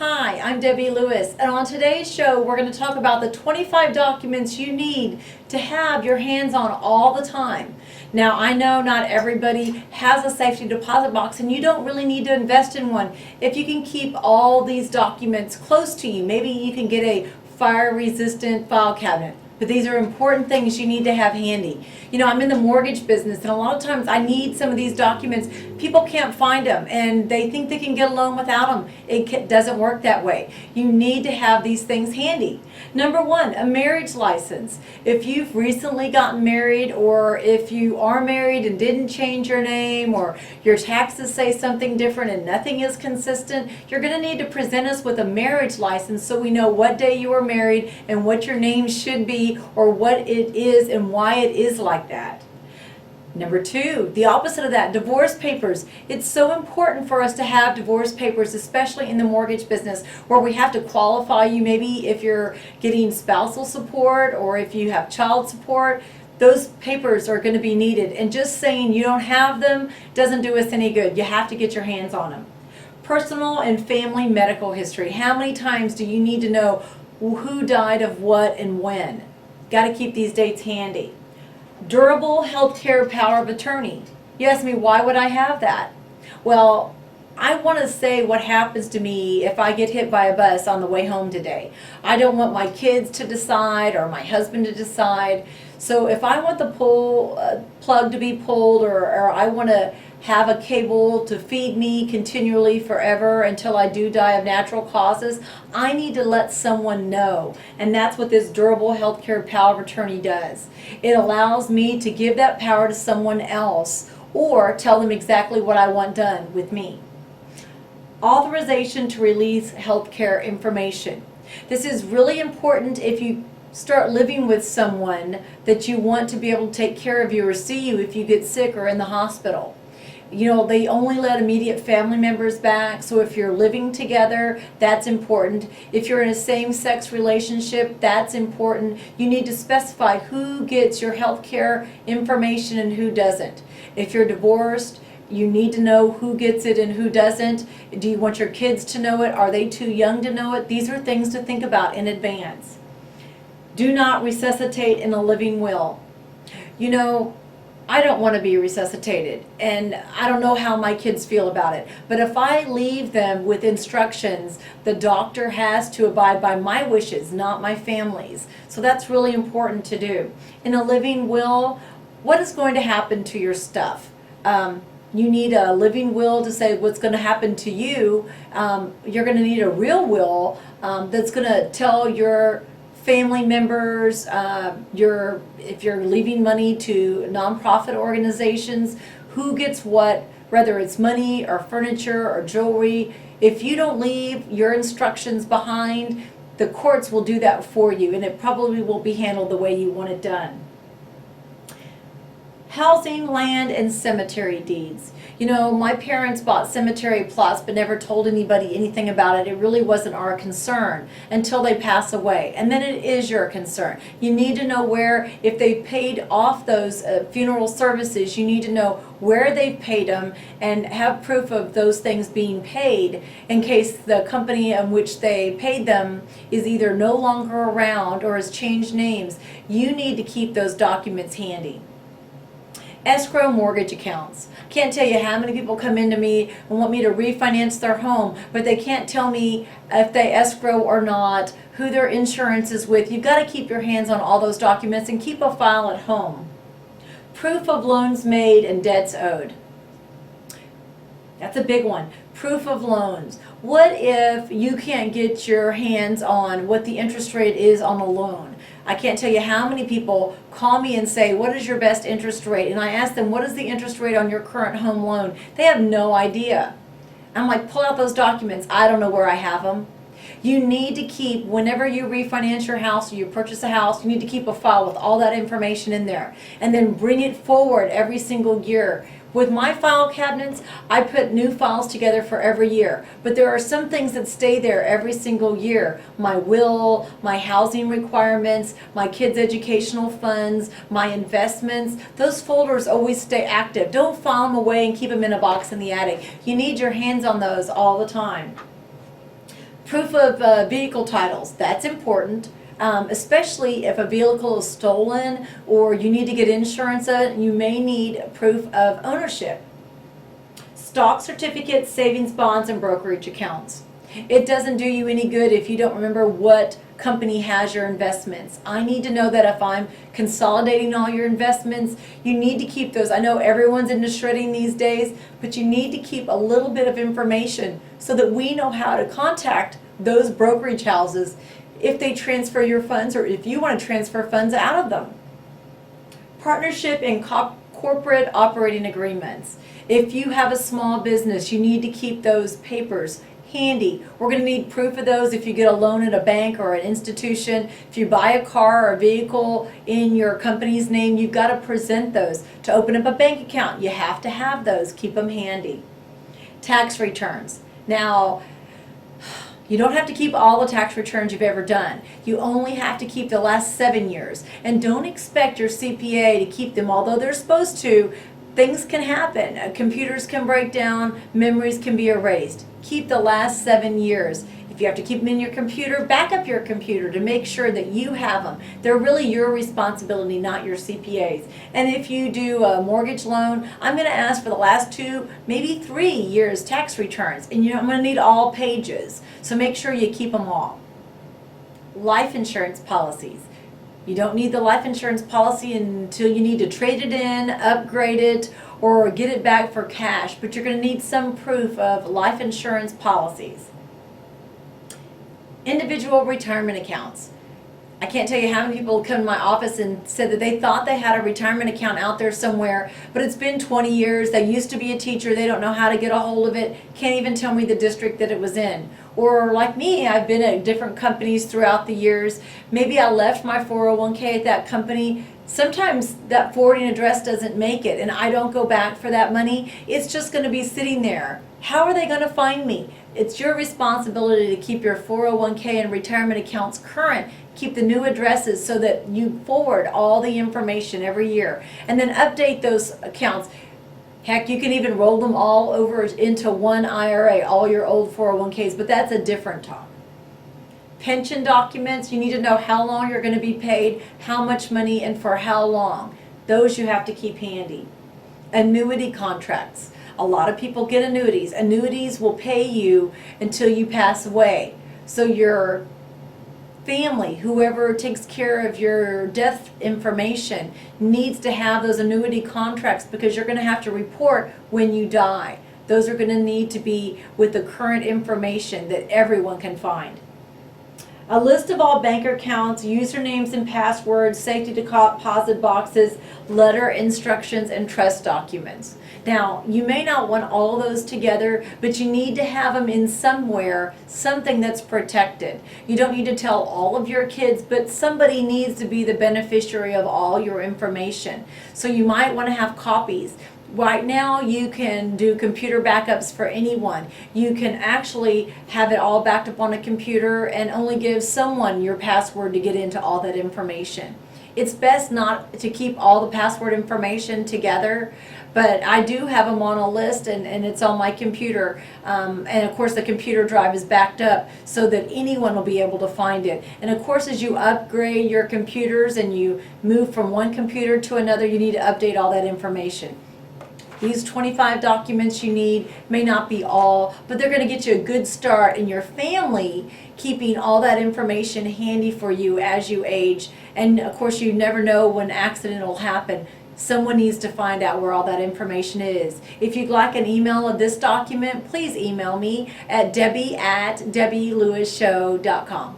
Hi, I'm Debbie Lewis, and on today's show we're going to talk about the 25 documents you need to have your hands on all the time. Now, I know not everybody has a safety deposit box, and you don't really need to invest in one. If you can keep all these documents close to you, maybe you can get a fire-resistant file cabinet. But these are important things you need to have handy. You know, I'm in the mortgage business, and a lot of times I need some of these documents. People can't find them, and they think they can get a loan without them. It doesn't work that way. You need to have these things handy. Number one, a marriage license. If you've recently gotten married, or if you are married and didn't change your name, or your taxes say something different and nothing is consistent, you're going to need to present us with a marriage license so we know what day you were married and what your name should be, or what it is and why it is like that. Number two, the opposite of that, divorce papers. It's so important for us to have divorce papers, especially in the mortgage business, where we have to qualify you maybe if you're getting spousal support or if you have child support. Those papers are going to be needed, and just saying you don't have them doesn't do us any good. You have to get your hands on them. Personal and family medical history. How many times do you need to know who died of what and when? Got to keep these dates handy. Durable healthcare power of attorney. You ask me, why would I have that? Well, I want to say what happens to me if I get hit by a bus on the way home today. I don't want my kids to decide or my husband to decide. So if I want the plug to be pulled, or I want to have a cable to feed me continually forever until I do die of natural causes, I need to let someone know. And that's what this durable healthcare power of attorney does. It allows me to give that power to someone else or tell them exactly what I want done with me. Authorization to release healthcare information. This is really important if you start living with someone that you want to be able to take care of you or see you if you get sick or in the hospital. You know, they only let immediate family members back, so if you're living together, that's important. If you're in a same-sex relationship, that's important. You need to specify who gets your health care information and who doesn't. If you're divorced, you need to know who gets it and who doesn't. Do you want your kids to know it? Are they too young to know it? These are things to think about in advance. Do not resuscitate in a living will. You know, I don't want to be resuscitated, and I don't know how my kids feel about it. But if I leave them with instructions, the doctor has to abide by my wishes, not my family's. So that's really important to do. In a living will, what is going to happen to your stuff? You need a living will to say what's going to happen to you. You're going to need a real will that's going to tell your family members, if you're leaving money to nonprofit organizations, who gets what, whether it's money or furniture or jewelry. If you don't leave your instructions behind, the courts will do that for you, and it probably will be handled the way you want it done. Housing, land, and cemetery deeds. You know, my parents bought cemetery plots but never told anybody anything about it. It really wasn't our concern until they pass away. And then it is your concern. You need to know where, if they paid off those funeral services, you need to know where they've paid them and have proof of those things being paid in case the company in which they paid them is either no longer around or has changed names. You need to keep those documents handy. Escrow mortgage accounts. Can't tell you how many people come into me and want me to refinance their home, but they can't tell me if they escrow or not, who their insurance is with. You've got to keep your hands on all those documents and keep a file at home. Proof of loans made and debts owed. That's a big one. Proof of loans. What if you can't get your hands on what the interest rate is on a loan? I can't tell you how many people call me and say, what is your best interest rate? And I ask them, what is the interest rate on your current home loan? They have no idea. I'm like, pull out those documents. I don't know where I have them. You need to keep, whenever you refinance your house or you purchase a house, you need to keep a file with all that information in there. And then bring it forward every single year. With my file cabinets, I put new files together for every year. But there are some things that stay there every single year. My will, my housing requirements, my kids' educational funds, my investments. Those folders always stay active. Don't file them away and keep them in a box in the attic. You need your hands on those all the time. Proof of vehicle titles, that's important. Especially if a vehicle is stolen or you need to get insurance of it, you may need proof of ownership. Stock certificates, savings bonds, and brokerage accounts. It doesn't do you any good if you don't remember what company has your investments. I need to know that if I'm consolidating all your investments, you need to keep those. I know everyone's into shredding these days, but you need to keep a little bit of information so that we know how to contact those brokerage houses if they transfer your funds or if you want to transfer funds out of them. Partnership and corporate operating agreements. If you have a small business, you need to keep those papers handy. We're going to need proof of those if you get a loan at a bank or an institution. If you buy a car or a vehicle in your company's name, you've got to present those. To open up a bank account, you have to have those. Keep them handy. Tax returns. Now, you don't have to keep all the tax returns you've ever done. You only have to keep the last 7 years. And don't expect your CPA to keep them, although they're supposed to. Things can happen. Computers can break down. Memories can be erased. Keep the last 7 years. If you have to keep them in your computer, back up your computer to make sure that you have them. They're really your responsibility, not your CPA's. And if you do a mortgage loan, I'm going to ask for the last 2, maybe 3 years tax returns. And I'm going to need all pages. So make sure you keep them all. Life insurance policies. You don't need the life insurance policy until you need to trade it in, upgrade it, or get it back for cash. But you're going to need some proof of life insurance policies. Individual retirement accounts. I can't tell you how many people come to my office and said that they thought they had a retirement account out there somewhere, but it's been 20 years. They used to be a teacher. They don't know how to get a hold of it. Can't even tell me the district that it was in. Or like me, I've been at different companies throughout the years. Maybe I left my 401k at that company. Sometimes that forwarding address doesn't make it and I don't go back for that money. It's just going to be sitting there. How are they going to find me? It's your responsibility to keep your 401k and retirement accounts current. Keep the new addresses so that you forward all the information every year. And then update those accounts. Heck, you can even roll them all over into one IRA, all your old 401ks, but that's a different talk. Pension documents, you need to know how long you're going to be paid, how much money, and for how long. Those you have to keep handy. Annuity contracts. A lot of people get annuities. Annuities will pay you until you pass away. So your family, whoever takes care of your death information, needs to have those annuity contracts because you're going to have to report when you die. Those are going to need to be with the current information that everyone can find. A list of all bank accounts, usernames and passwords, safety deposit boxes, letter instructions, and trust documents. Now, you may not want all those together, but you need to have them in somewhere, something that's protected. You don't need to tell all of your kids, but somebody needs to be the beneficiary of all your information. So you might want to have copies. Right now, you can do computer backups for anyone. You can actually have it all backed up on a computer and only give someone your password to get into all that information. It's best not to keep all the password information together, but I do have them on a list and it's on my computer. And of course, the computer drive is backed up so that anyone will be able to find it. And of course, as you upgrade your computers and you move from one computer to another, you need to update all that information. These 25 documents you need may not be all, but they're going to get you a good start in your family, keeping all that information handy for you as you age. And of course, you never know when an accident will happen. Someone needs to find out where all that information is. If you'd like an email of this document, please email me at debbie@debbielewisshow.com.